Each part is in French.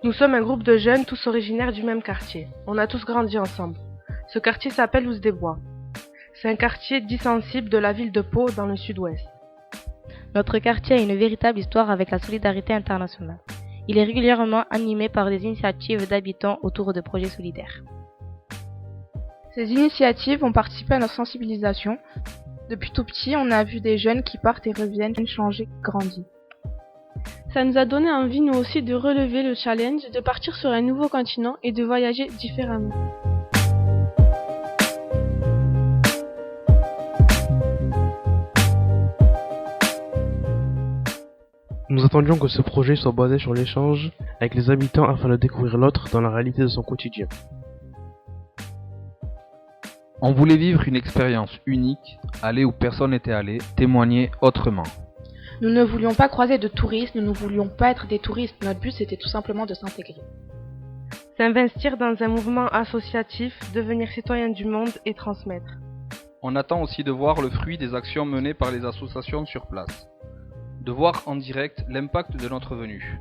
Nous sommes un groupe de jeunes, tous originaires du même quartier. On a tous grandi ensemble. Ce quartier s'appelle Ouse-des-Bois. C'est un quartier dit sensible de la ville de Pau, dans le sud-ouest. Notre quartier a une véritable histoire avec la solidarité internationale. Il est régulièrement animé par des initiatives d'habitants autour de projets solidaires. Ces initiatives ont participé à notre sensibilisation. Depuis tout petit, on a vu des jeunes qui partent et reviennent changés, grandis. Ça nous a donné envie, nous aussi, de relever le challenge, de partir sur un nouveau continent et de voyager différemment. Nous attendions que ce projet soit basé sur l'échange avec les habitants afin de découvrir l'autre dans la réalité de son quotidien. On voulait vivre une expérience unique, aller où personne n'était allé, témoigner autrement. Nous ne voulions pas croiser de touristes, nous ne voulions pas être des touristes. Notre but, c'était tout simplement de s'intégrer. S'investir dans un mouvement associatif, devenir citoyen du monde et transmettre. On attend aussi de voir le fruit des actions menées par les associations sur place. De voir en direct l'impact de notre venue.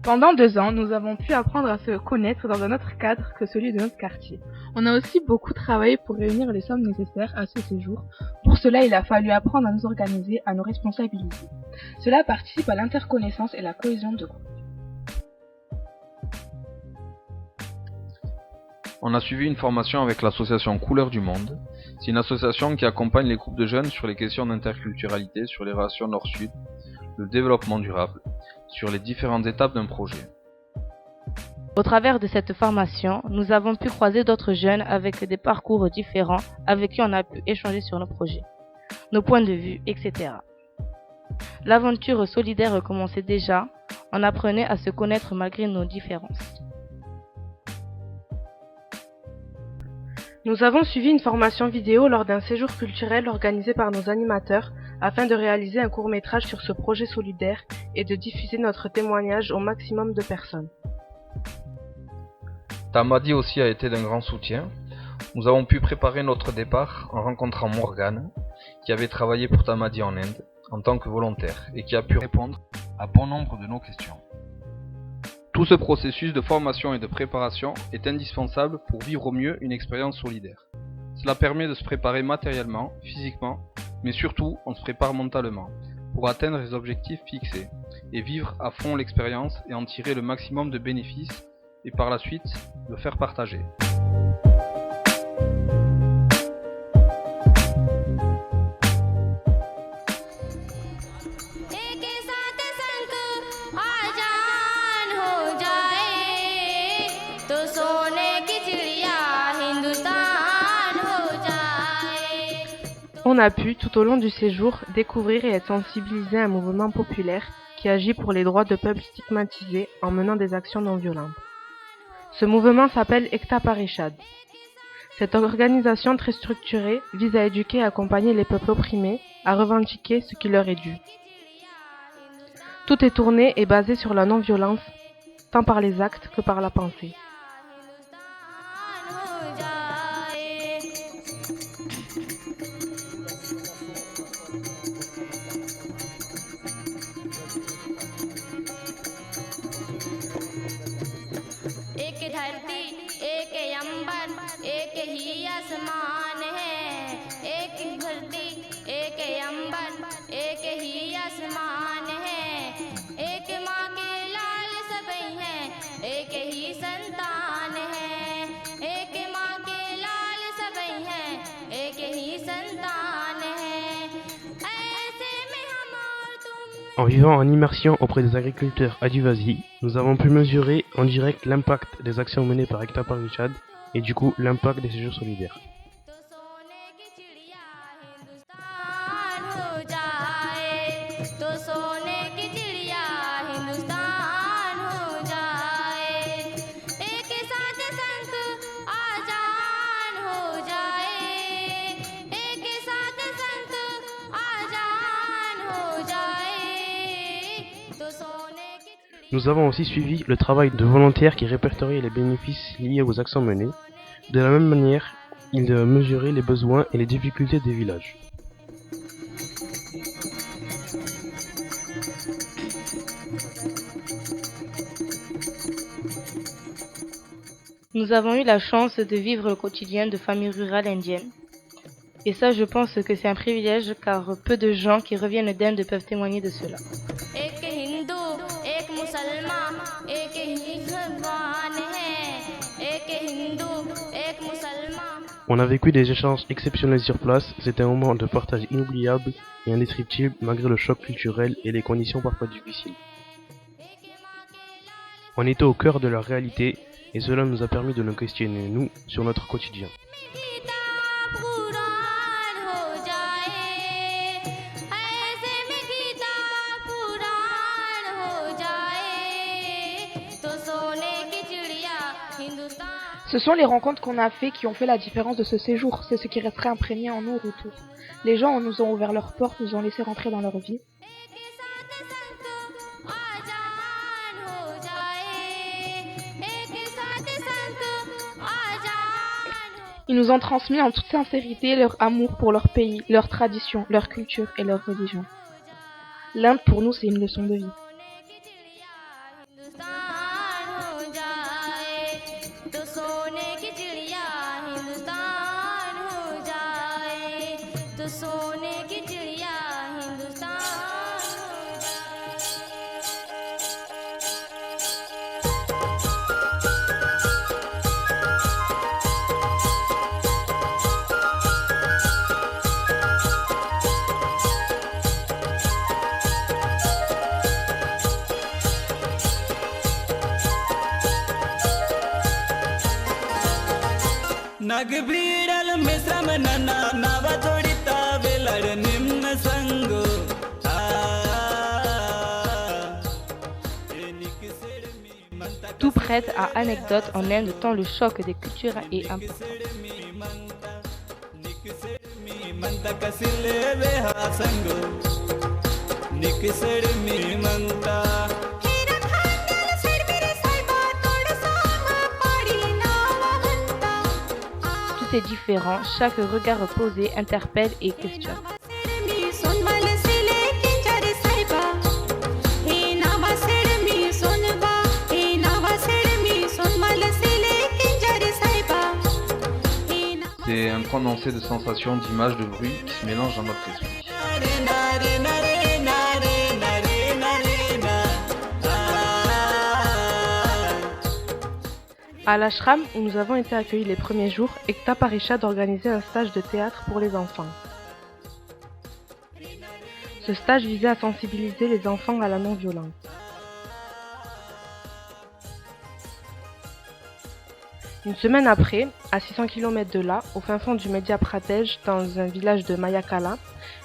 Pendant 2 ans, nous avons pu apprendre à se connaître dans un autre cadre que celui de notre quartier. On a aussi beaucoup travaillé pour réunir les sommes nécessaires à ce séjour. Pour cela, il a fallu apprendre à nous organiser, à nous responsabiliser. Cela participe à l'interconnaissance et la cohésion de groupe. On a suivi une formation avec l'association Couleurs du Monde. C'est une association qui accompagne les groupes de jeunes sur les questions d'interculturalité, sur les relations nord-sud, le développement durable, sur les différentes étapes d'un projet. Au travers de cette formation, nous avons pu croiser d'autres jeunes avec des parcours différents avec qui on a pu échanger sur nos projets, nos points de vue, etc. L'aventure solidaire commençait déjà, on apprenait à se connaître malgré nos différences. Nous avons suivi une formation vidéo lors d'un séjour culturel organisé par nos animateurs afin de réaliser un court-métrage sur ce projet solidaire et de diffuser notre témoignage au maximum de personnes. Tamadi aussi a été d'un grand soutien. Nous avons pu préparer notre départ en rencontrant Morgane, qui avait travaillé pour Tamadi en Inde en tant que volontaire et qui a pu répondre à bon nombre de nos questions. Tout ce processus de formation et de préparation est indispensable pour vivre au mieux une expérience solidaire. Cela permet de se préparer matériellement, physiquement, mais surtout on se prépare mentalement pour atteindre les objectifs fixés et vivre à fond l'expérience et en tirer le maximum de bénéfices et par la suite le faire partager. On a pu, tout au long du séjour, découvrir et être sensibilisé à un mouvement populaire qui agit pour les droits de peuples stigmatisés en menant des actions non violentes. Ce mouvement s'appelle Ekta Parishad. Cette organisation très structurée vise à éduquer et accompagner les peuples opprimés à revendiquer ce qui leur est dû. Tout est tourné et basé sur la non-violence, tant par les actes que par la pensée. En vivant en immersion auprès des agriculteurs Adivasi, nous avons pu mesurer en direct l'impact des actions menées par Ekta Parishad et du coup l'impact des séjours solidaires. Nous avons aussi suivi le travail de volontaires qui répertoriaient les bénéfices liés aux actions menées. De la même manière, ils mesuraient les besoins et les difficultés des villages. Nous avons eu la chance de vivre le quotidien de familles rurales indiennes. Et ça, je pense que c'est un privilège car peu de gens qui reviennent d'Inde peuvent témoigner de cela. On a vécu des échanges exceptionnels sur place, c'était un moment de partage inoubliable et indescriptible malgré le choc culturel et les conditions parfois difficiles. On était au cœur de leur réalité et cela nous a permis de nous questionner, nous, sur notre quotidien. Ce sont les rencontres qu'on a fait qui ont fait la différence de ce séjour. C'est ce qui resterait imprégné en nous au retour. Les gens nous ont ouvert leurs portes, nous ont laissé rentrer dans leur vie. Ils nous ont transmis en toute sincérité leur amour pour leur pays, leur tradition, leur culture et leur religion. L'Inde pour nous c'est une leçon de vie. नगबीडल मिश्रम नना नव जोड़िता बेलड़ निम्न संगो Tout prête à anecdote en Inde tant le choc des cultures est important. Tout est différent, chaque regard posé interpelle et questionne. C'est un condensé de sensations, d'images, de bruits qui se mélangent dans notre esprit. À l'ashram où nous avons été accueillis les premiers jours, Ekta Parishad organisait un stage de théâtre pour les enfants. Ce stage visait à sensibiliser les enfants à la non-violence. Une semaine après, à 600 km de là, au fin fond du Madhya Pradesh, dans un village de Mayakala,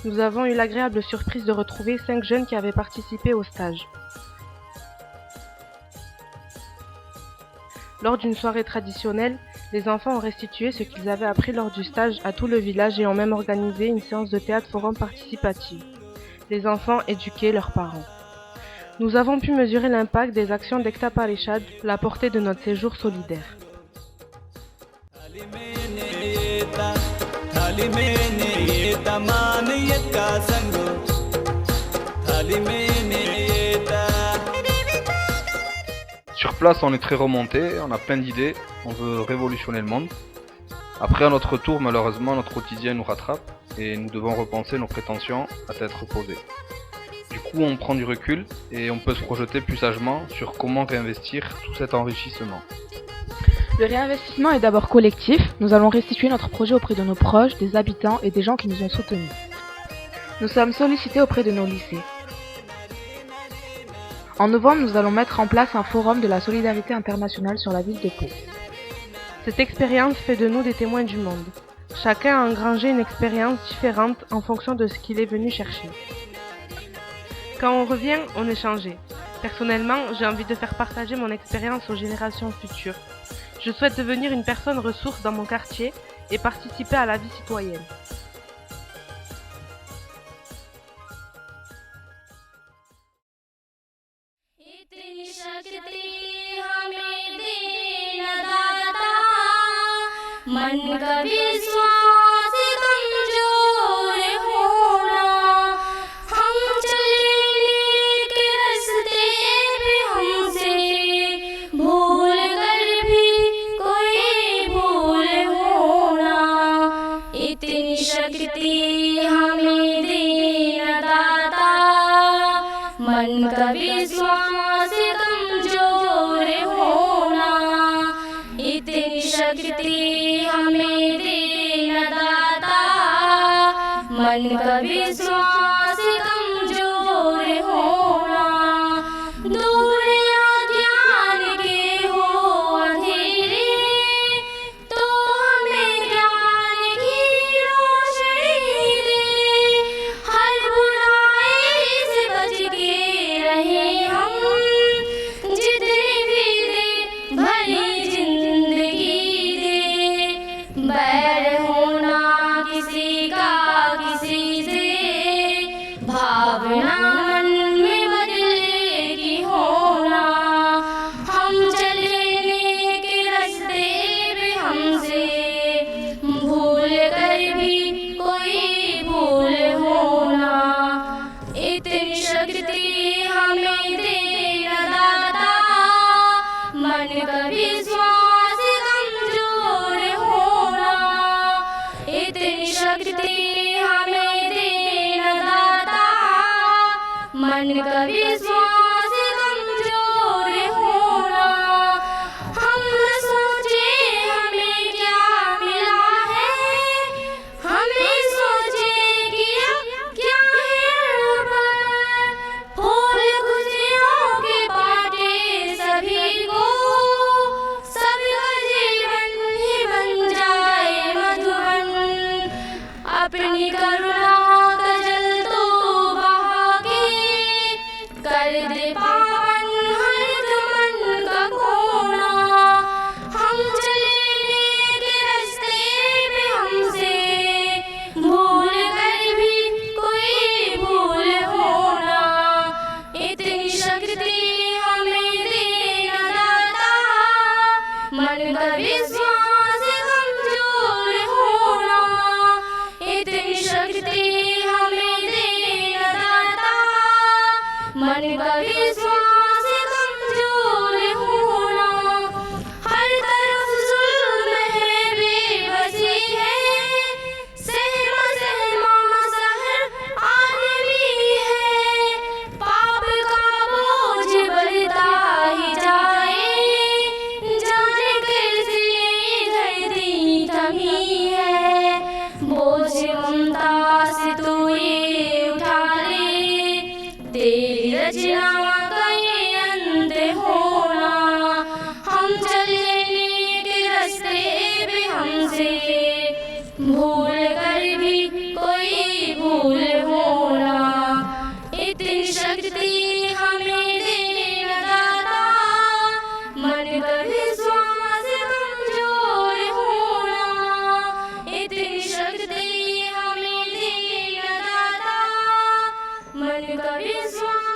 nous avons eu l'agréable surprise de retrouver 5 jeunes qui avaient participé au stage. Lors d'une soirée traditionnelle, les enfants ont restitué ce qu'ils avaient appris lors du stage à tout le village et ont même organisé une séance de théâtre forum participative. Les enfants éduquaient leurs parents. Nous avons pu mesurer l'impact des actions d'Ekta Parishad, la portée de notre séjour solidaire. Sur place, on est très remonté, on a plein d'idées, on veut révolutionner le monde. Après, à notre tour, malheureusement, notre quotidien nous rattrape et nous devons repenser nos prétentions à tête reposée. Du coup, on prend du recul et on peut se projeter plus sagement sur comment réinvestir tout cet enrichissement. Le réinvestissement est d'abord collectif. Nous allons restituer notre projet auprès de nos proches, des habitants et des gens qui nous ont soutenus. Nous sommes sollicités auprès de nos lycées. En novembre, nous allons mettre en place un forum de la solidarité internationale sur la ville de Pau. Cette expérience fait de nous des témoins du monde. Chacun a engrangé une expérience différente en fonction de ce qu'il est venu chercher. Quand on revient, on est changé. Personnellement, j'ai envie de faire partager mon expérience aux générations futures. Je souhaite devenir une personne ressource dans mon quartier et participer à la vie citoyenne. मन का विश्वास कमजोर होना हम चले मन का विश्वास कमजोर होना, इतनी शक्ति हमें देना दाता। मन का विश्वास कमजोर होना, दूर अज्ञान के हो अंधेरे, तो हमें ज्ञान की रोशनी दे। हर बुराई से बच के रहे हम, जितनी भी दे भली जिंदगी दे। बैर होना किसी का किसी से, भावना मन में बदलेगी होना। हम चले नेक रास्ते पे हमसे, भूल कर भी कोई भूल होना, इतनी शक्ति हमें देना दाता। मन का विश्वास कमजोर होना, इतनी शक्ति हमें देना दाता। मन का विश्वास कमजोर होना, हम न सोचे हमें क्या मिला है, हमें सोचे कि क्या है पर। फूल खुशियों के बाटे सभी को, सबका जीवन ही बन जाए मधुबन। अपनी करुणा का जल तो बहा के, कर दे पावन हर मन का कोना। हम चले नेक रास्ते पे हमसे, भूल कर भी कोई भूल होना, इतनी शक्ति हमें देना दाता। मन का विश्वास कमजोर होना, इतनी शक्ति हमें देना दाता। मन का विश्वास कमजोर होना, हर तरफ जुल्म है बेबसी है, सहमा सहमा सहर आदमी है। पाप का बोझ बढ़ता ही जाए, जाने कैसे धरती थमी है। बोझ ममता से तू ये उठा ले, तेरी रचना का ये अंत होना। हम चले नेक रास्ते पे हमसे, भूल कर भी कोई भूल होना, इतनी शक्ति हमें देना दाता। मन का विश्वास कमजोर होना, इतनी शक्ति हमें देना दाता। मन का विश्वास